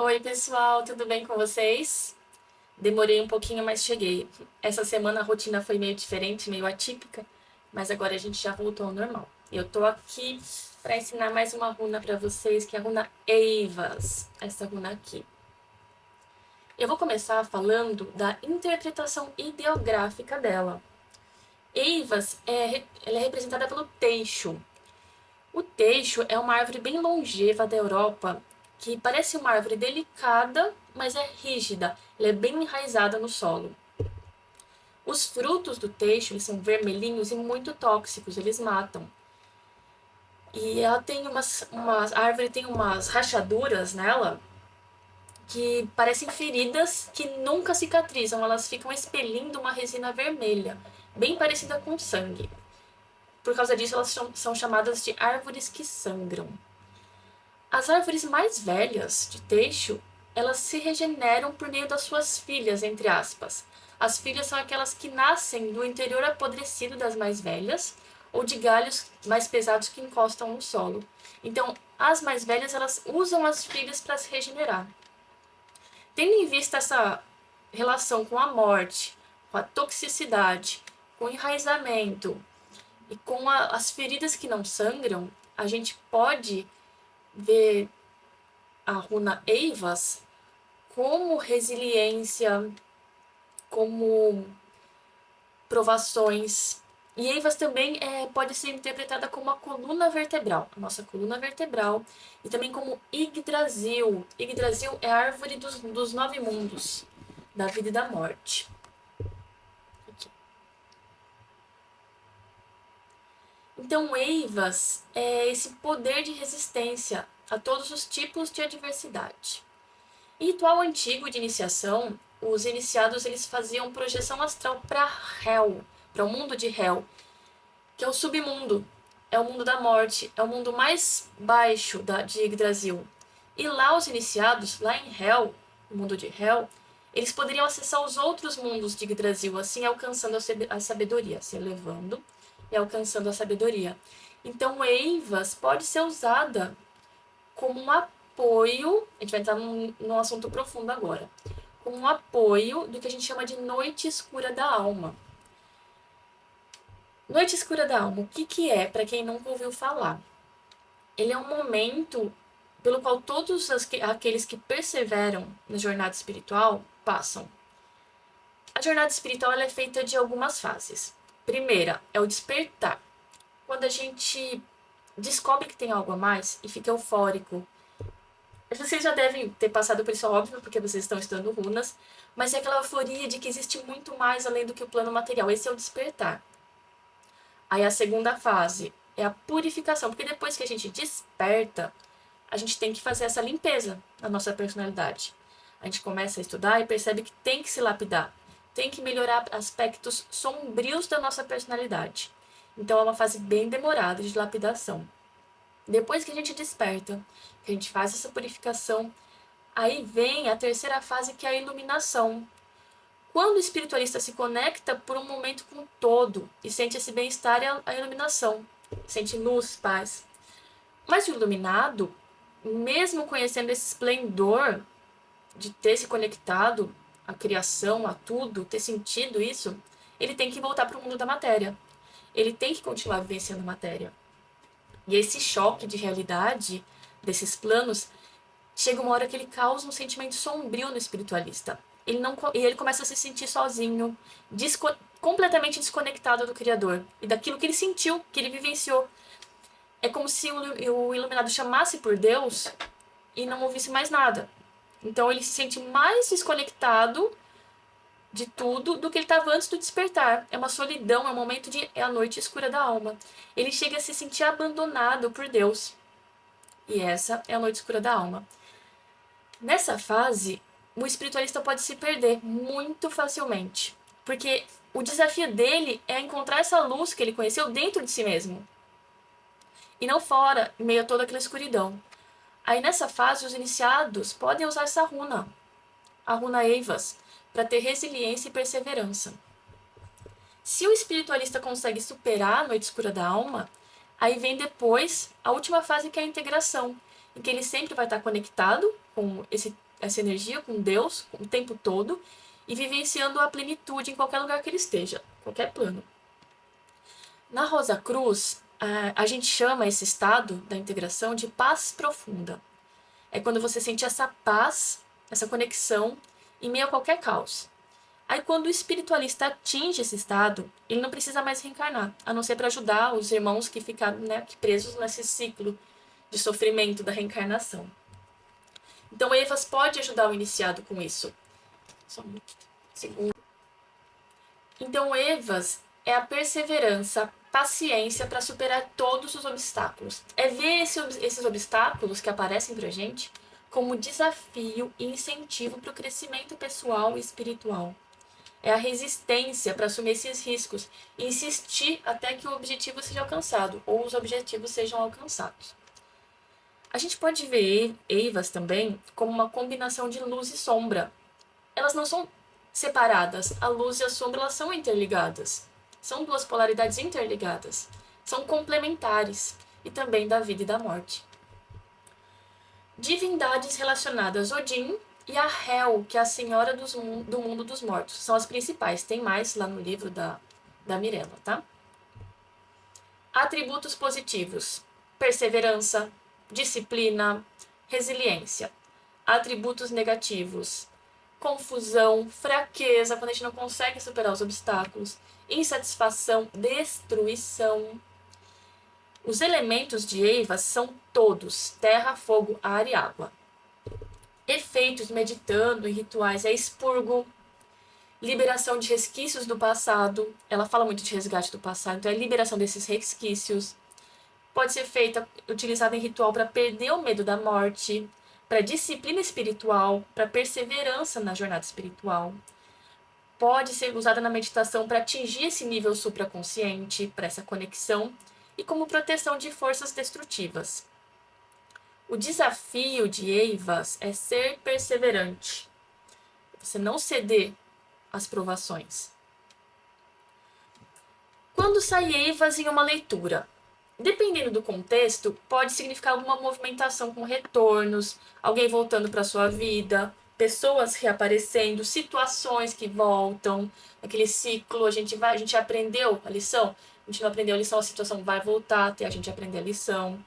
Oi, pessoal, tudo bem com vocês? Demorei um pouquinho, mas cheguei. Essa semana a rotina foi meio diferente, meio atípica, mas agora a gente já voltou ao normal. Eu tô aqui para ensinar mais uma runa para vocês, que é a runa Eivas, essa runa aqui. Eu vou começar falando da interpretação ideográfica dela. Eivas ela é representada pelo teixo. O teixo é uma árvore bem longeva da Europa, que parece uma árvore delicada, mas é rígida, ela é bem enraizada no solo. Os frutos do teixo eles são vermelhinhos e muito tóxicos, eles matam. E ela tem a árvore tem umas rachaduras nela que parecem feridas que nunca cicatrizam, elas ficam expelindo uma resina vermelha, bem parecida com sangue. Por causa disso, elas são chamadas de árvores que sangram. As árvores mais velhas de teixo, elas se regeneram por meio das suas filhas, entre aspas. As filhas são aquelas que nascem do interior apodrecido das mais velhas ou de galhos mais pesados que encostam no solo. Então, as mais velhas, elas usam as filhas para se regenerar. Tendo em vista essa relação com a morte, com a toxicidade, com o enraizamento e com as feridas que não sangram, a gente pode ver a runa Eivas como resiliência, como provações. E Eivas também pode ser interpretada como a coluna vertebral, a nossa coluna vertebral, e também como Yggdrasil. Yggdrasil é a árvore dos 9 mundos, da vida e da morte. Aqui. Então, Eivas é esse poder de resistência a todos os tipos de adversidade. Em ritual antigo de iniciação, os iniciados eles faziam projeção astral para Hel, para o mundo de Hel, que é o submundo, é o mundo da morte, é o mundo mais baixo de Yggdrasil. E lá os iniciados, lá em Hel, o mundo de Hel, eles poderiam acessar os outros mundos de Yggdrasil, assim alcançando a sabedoria, se elevando e alcançando a sabedoria. Então, Eivas pode ser usada como um apoio, a gente vai entrar num assunto profundo agora, como um apoio do que a gente chama de noite escura da alma. Noite escura da alma, o que é, para quem nunca ouviu falar? Ele é um momento pelo qual todos aqueles que perseveram na jornada espiritual passam. A jornada espiritual ela é feita de algumas fases. Primeira é o despertar, quando a gente descobre que tem algo a mais e fica eufórico. Vocês já devem ter passado por isso, óbvio, porque vocês estão estudando runas, mas é aquela euforia de que existe muito mais além do que o plano material. Esse é o despertar. Aí a segunda fase é a purificação, porque depois que a gente desperta, a gente tem que fazer essa limpeza na nossa personalidade. A gente começa a estudar e percebe que tem que se lapidar, tem que melhorar aspectos sombrios da nossa personalidade. Então é uma fase bem demorada de lapidação. Depois que a gente desperta, que a gente faz essa purificação, aí vem a terceira fase, que é a iluminação. Quando o espiritualista se conecta por um momento com o todo e sente esse bem-estar e a iluminação, sente luz, paz. Mas o iluminado, mesmo conhecendo esse esplendor de ter se conectado à criação, a tudo, ter sentido isso, ele tem que voltar para o mundo da matéria. Ele tem que continuar vivenciando matéria. E esse choque de realidade desses planos chega uma hora que ele causa um sentimento sombrio no espiritualista. Ele começa a se sentir sozinho, completamente desconectado do Criador e daquilo que ele sentiu, que ele vivenciou. É como se o iluminado chamasse por Deus e não ouvisse mais nada. Então ele se sente mais desconectado de tudo do que ele estava antes do despertar. É uma solidão, é um momento é a noite escura da alma. Ele chega a se sentir abandonado por Deus. E essa é a noite escura da alma. Nessa fase, o espiritualista pode se perder muito facilmente, porque o desafio dele é encontrar essa luz que ele conheceu dentro de si mesmo, e não fora, em meio a toda aquela escuridão. Aí nessa fase, os iniciados podem usar essa runa, a runa Eivas, para ter resiliência e perseverança. Se o espiritualista consegue superar a noite escura da alma, aí vem depois a última fase, que é a integração, em que ele sempre vai estar conectado com essa energia com Deus o tempo todo e vivenciando a plenitude em qualquer lugar que ele esteja, qualquer plano. Na Rosa Cruz, a gente chama esse estado da integração de paz profunda. É quando você sente essa paz, essa conexão em meio a qualquer caos. Aí quando o espiritualista atinge esse estado, ele não precisa mais reencarnar, a não ser para ajudar os irmãos que ficaram, né, presos nesse ciclo de sofrimento da reencarnação. Então, Evas pode ajudar o iniciado com isso. Só um segundo. Então, Evas é a perseverança, paciência para superar todos os obstáculos. É ver esses obstáculos que aparecem para a gente como desafio e incentivo para o crescimento pessoal e espiritual. É a resistência para assumir esses riscos e insistir até que o objetivo seja alcançado ou os objetivos sejam alcançados. A gente pode ver Evas também como uma combinação de luz e sombra. Elas não são separadas. A luz e a sombra elas são interligadas. São duas polaridades interligadas. São complementares e também da vida e da morte. Divindades relacionadas a Odin e a Hel, que é a senhora do mundo dos mortos. São as principais. Tem mais lá no livro da Mirella, tá? Atributos positivos: perseverança, disciplina, resiliência. Atributos negativos: confusão, fraqueza, quando a gente não consegue superar os obstáculos, insatisfação, destruição. Os elementos de Evas são todos terra, fogo, ar e água. Efeitos meditando em rituais é expurgo, liberação de resquícios do passado. Ela fala muito de resgate do passado, então é liberação desses resquícios. Pode ser feita, utilizada em ritual para perder o medo da morte, para disciplina espiritual, para perseverança na jornada espiritual. Pode ser usada na meditação para atingir esse nível supraconsciente, para essa conexão, e como proteção de forças destrutivas. O desafio de Evas é ser perseverante. Você não ceder às provações. Quando sai Evas em uma leitura? Dependendo do contexto, pode significar alguma movimentação com retornos, alguém voltando para sua vida, pessoas reaparecendo, situações que voltam, aquele ciclo, a gente aprendeu a lição, a gente não aprendeu a lição, a situação vai voltar até a gente aprender a lição.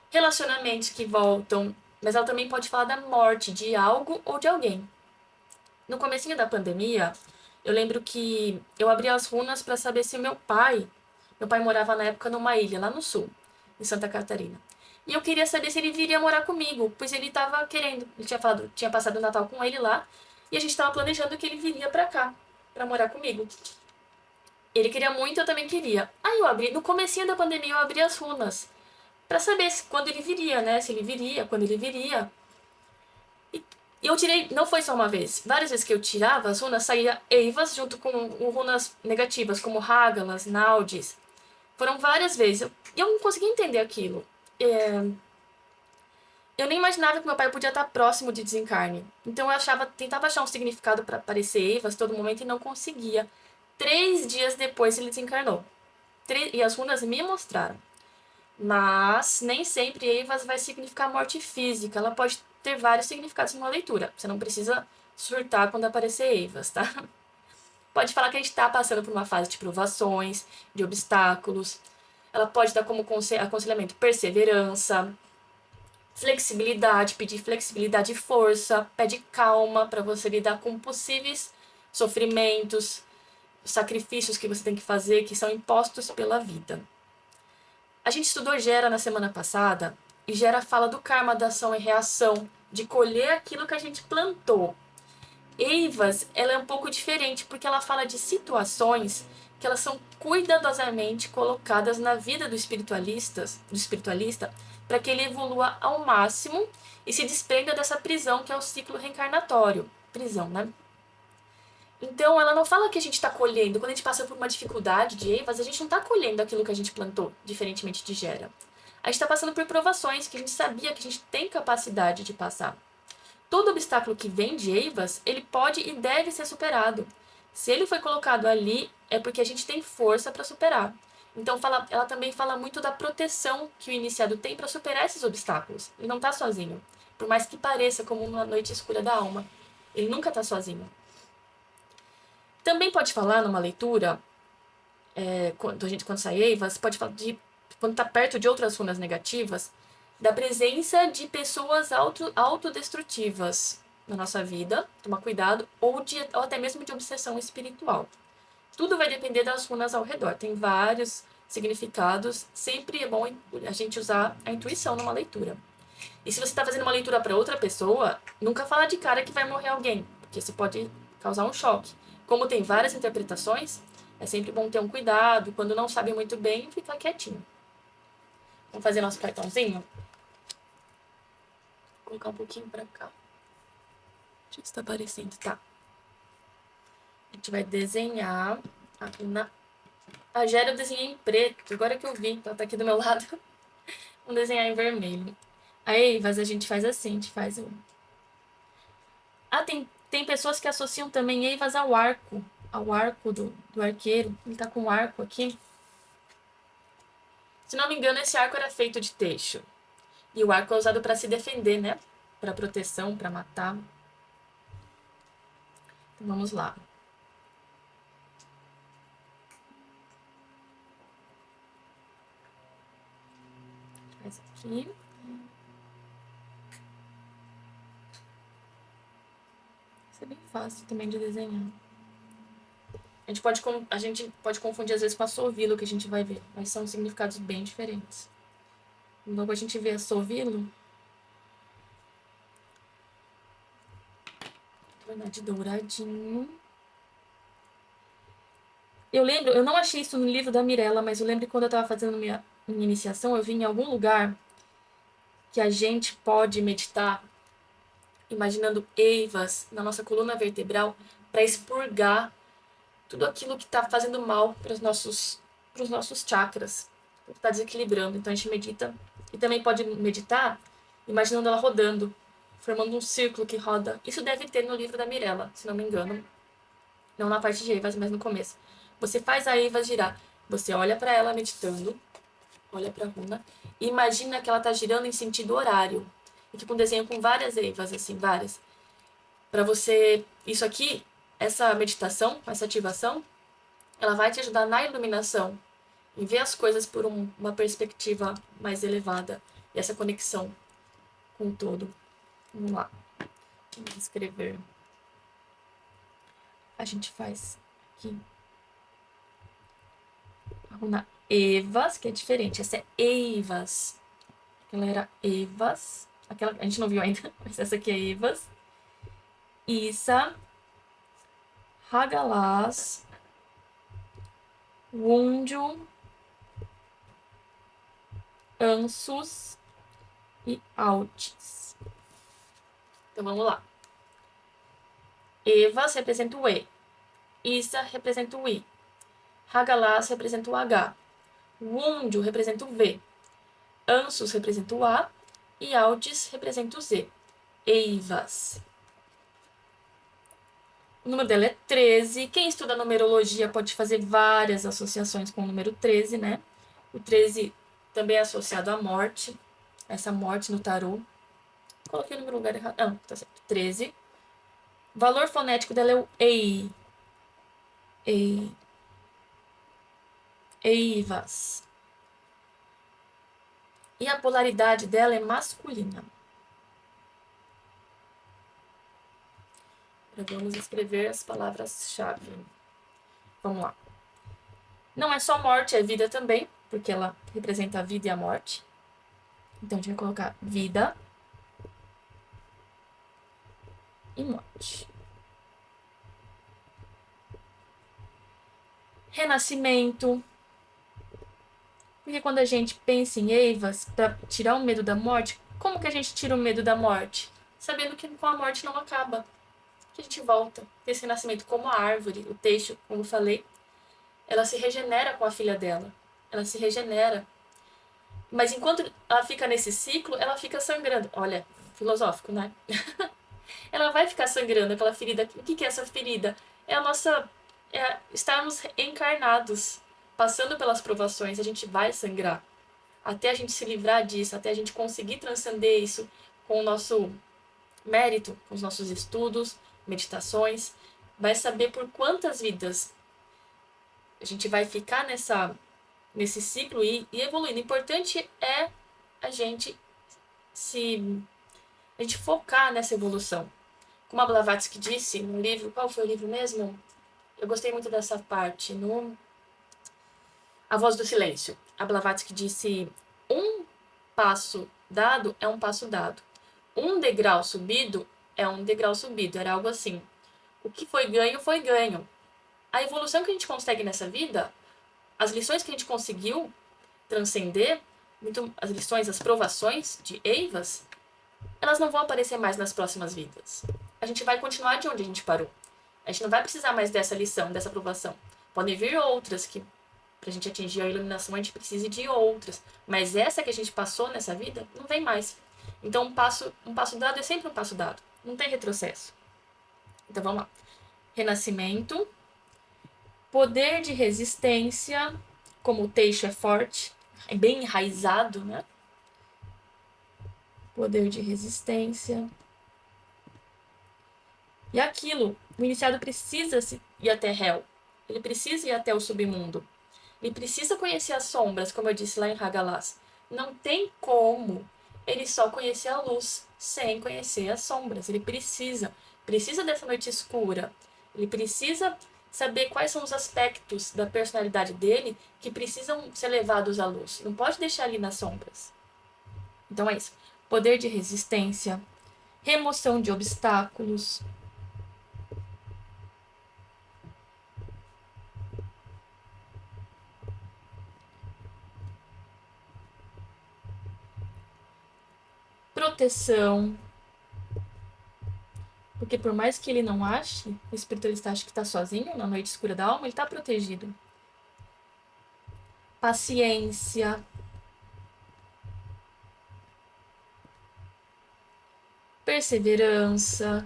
Relacionamentos que voltam, mas ela também pode falar da morte de algo ou de alguém. No comecinho da pandemia, eu lembro que eu abri as runas para saber se meu pai morava na época numa ilha lá no sul, em Santa Catarina. E eu queria saber se ele viria morar comigo, pois ele estava querendo. Ele tinha passado o Natal com ele lá, e a gente estava planejando que ele viria para cá, para morar comigo. Ele queria muito, eu também queria. Aí eu abri, no comecinho da pandemia, eu abri as runas, para saber quando ele viria, né? Se ele viria, quando ele viria. E eu tirei, não foi só uma vez, várias vezes que eu tirava as runas, saía Eivas junto com runas negativas, como Hagalas, Naudis. Foram várias vezes. E eu não conseguia entender aquilo. Eu nem imaginava que meu pai podia estar próximo de desencarne. Então eu tentava achar um significado para aparecer Evas todo momento e não conseguia. 3 dias depois ele desencarnou. E as runas me mostraram. Mas nem sempre Evas vai significar morte física. Ela pode ter vários significados numa leitura. Você não precisa surtar quando aparecer Evas, tá? Pode falar que a gente está passando por uma fase de provações, de obstáculos. Ela pode dar como aconselhamento perseverança, flexibilidade, pedir flexibilidade e força, pede calma para você lidar com possíveis sofrimentos, sacrifícios que você tem que fazer, que são impostos pela vida. A gente estudou Gera na semana passada, e Gera fala do karma da ação e reação, de colher aquilo que a gente plantou. Eivas, ela é um pouco diferente, porque ela fala de situações que elas são cuidadosamente colocadas na vida do espiritualista, para que ele evolua ao máximo e se desprenda dessa prisão que é o ciclo reencarnatório. Prisão, né? Então, ela não fala que a gente está colhendo. Quando a gente passa por uma dificuldade de Eivas, a gente não está colhendo aquilo que a gente plantou, diferentemente de Gera. A gente está passando por provações que a gente sabia que a gente tem capacidade de passar. Todo obstáculo que vem de Eivas, ele pode e deve ser superado. Se ele foi colocado ali, é porque a gente tem força para superar. Então, ela também fala muito da proteção que o iniciado tem para superar esses obstáculos. Ele não está sozinho. Por mais que pareça como uma noite escura da alma, ele nunca está sozinho. Também pode falar numa leitura, quando sai Eivas, pode falar de quando está perto de outras runas negativas, da presença de pessoas autodestrutivas na nossa vida, tomar cuidado, ou até mesmo de obsessão espiritual. Tudo vai depender das runas ao redor. Tem vários significados. Sempre é bom a gente usar a intuição numa leitura. E se você está fazendo uma leitura para outra pessoa, nunca fala de cara que vai morrer alguém, porque isso pode causar um choque. Como tem várias interpretações, é sempre bom ter um cuidado. Quando não sabe muito bem, ficar quietinho. Vamos fazer nosso cartãozinho? Vou colocar um pouquinho para cá. Deixa eu ver se tá aparecendo. Tá. A gente vai desenhar a runa. A Géria eu desenhei em preto, agora que eu vi, ela tá aqui do meu lado. Vamos desenhar em vermelho. A Eivas a gente faz assim, a gente faz um... tem pessoas que associam também Eivas ao arco do arqueiro. Ele tá com um arco aqui. Se não me engano, esse arco era feito de teixo. E o arco é usado para se defender, né? Para proteção, para matar. Então vamos lá. Faz aqui. Isso é bem fácil também de desenhar. A gente pode confundir às vezes com a Sovilo, que a gente vai ver, mas são significados bem diferentes. Logo a gente vê a Sovilo, tornar de douradinho. Eu não achei isso no livro da Mirella, mas eu lembro que quando eu estava fazendo minha iniciação, eu vi em algum lugar que a gente pode meditar imaginando eivas na nossa coluna vertebral para expurgar tudo aquilo que está fazendo mal para os nossos chakras, que está desequilibrando. Então a gente medita e também pode meditar imaginando ela rodando, formando um círculo que roda. Isso deve ter no livro da Mirella, se não me engano. Não na parte de eivas, mas no começo. Você faz a eiva girar. Você olha para ela meditando, olha para a runa e imagina que ela está girando em sentido horário. E fica um desenho com várias eivas, assim, várias. Para você... Isso aqui, essa meditação, essa ativação, ela vai te ajudar na iluminação, em ver as coisas por uma perspectiva mais elevada. E essa conexão com o todo. Vamos lá. Vamos escrever. A gente faz aqui a runa Evas, que é diferente. Essa é Eivas. Aquela era Evas. Aquela a gente não viu ainda, mas essa aqui é Evas. Issa, Hagalaz, Wundio, Ansus e Altis. Então vamos lá. Evas representa o E. Issa representa o I. Hagalaz representa o H. Wundio representa o V. Ansus representa o A. E Altis representa o Z. Eivas. O número dela é 13. Quem estuda numerologia pode fazer várias associações com o número 13, né? O 13 também é associado à morte. Essa morte no tarô. Coloquei o número no lugar errado. Não, tá certo. 13. O valor fonético dela é o EI. EI. Eivas. E a polaridade dela é masculina. Vamos escrever as palavras-chave. Vamos lá. Não é só morte, é vida também, porque ela representa a vida e a morte. Então, a gente vai colocar vida e morte. Renascimento. Porque quando a gente pensa em Eivas, para tirar o medo da morte, como que a gente tira o medo da morte? Sabendo que com a morte não acaba. Que a gente volta. Esse renascimento, como a árvore, o teixo, como eu falei, ela se regenera com a filha dela. Ela se regenera. Mas enquanto ela fica nesse ciclo, ela fica sangrando. Olha, filosófico, né? Ela vai ficar sangrando, aquela ferida. O que é essa ferida? É a nossa... estarmos encarnados, passando pelas provações. A gente vai sangrar. Até a gente se livrar disso, até a gente conseguir transcender isso com o nosso mérito, com os nossos estudos, meditações, vai saber por quantas vidas a gente vai ficar nesse ciclo e evoluindo. O importante é a gente focar nessa evolução. Como a Blavatsky disse no livro, qual foi o livro mesmo? Eu gostei muito dessa parte, no A Voz do Silêncio. A Blavatsky disse, um passo dado é um passo dado. Um degrau subido é um degrau subido. Era algo assim. O que foi ganho, foi ganho. A evolução que a gente consegue nessa vida, as lições que a gente conseguiu transcender, as lições, as provações de Eivas, elas não vão aparecer mais nas próximas vidas. A gente vai continuar de onde a gente parou. A gente não vai precisar mais dessa lição, dessa provação. Podem vir outras que, pra gente atingir a iluminação, a gente precise de outras. Mas essa que a gente passou nessa vida, não vem mais. Então, um passo dado é sempre um passo dado. Não tem retrocesso. Então, vamos lá. Renascimento. Poder de resistência. Como o Teixo é forte, é bem enraizado, né? Poder de resistência. E aquilo, o iniciado precisa ir até Hel. Ele precisa ir até o submundo. Ele precisa conhecer as sombras, como eu disse lá em Hagalaz. Não tem como ele só conhecer a luz sem conhecer as sombras. Ele precisa dessa noite escura. Ele precisa saber quais são os aspectos da personalidade dele que precisam ser levados à luz. Não pode deixar ali nas sombras. Então é isso. Poder de resistência, remoção de obstáculos, proteção, porque por mais que ele não ache, o espiritualista acha que está sozinho na noite escura da alma, ele está protegido. Paciência, perseverança,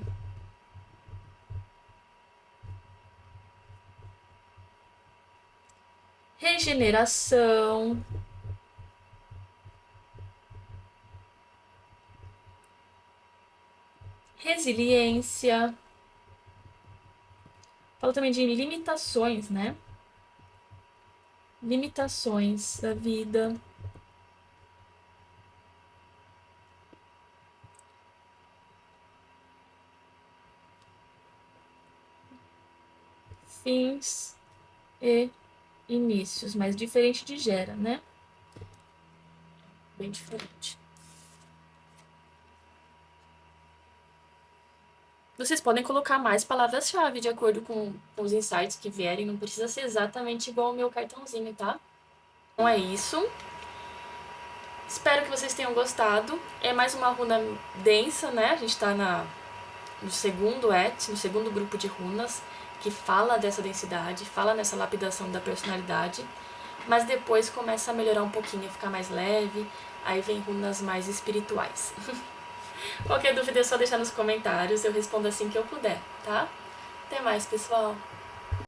regeneração, resiliência. Fala também de limitações, né? Limitações da vida. Fins e inícios, mas diferente de Gera, né? Bem diferente. Vocês podem colocar mais palavras-chave de acordo com os insights que vierem. Não precisa ser exatamente igual ao meu cartãozinho, tá? Então é isso. Espero que vocês tenham gostado. É mais uma runa densa, né? A gente tá no segundo no segundo grupo de runas, que fala dessa densidade, fala nessa lapidação da personalidade. Mas depois começa a melhorar um pouquinho, ficar mais leve. Aí vem runas mais espirituais. Qualquer dúvida é só deixar nos comentários, eu respondo assim que eu puder, tá? Até mais, pessoal!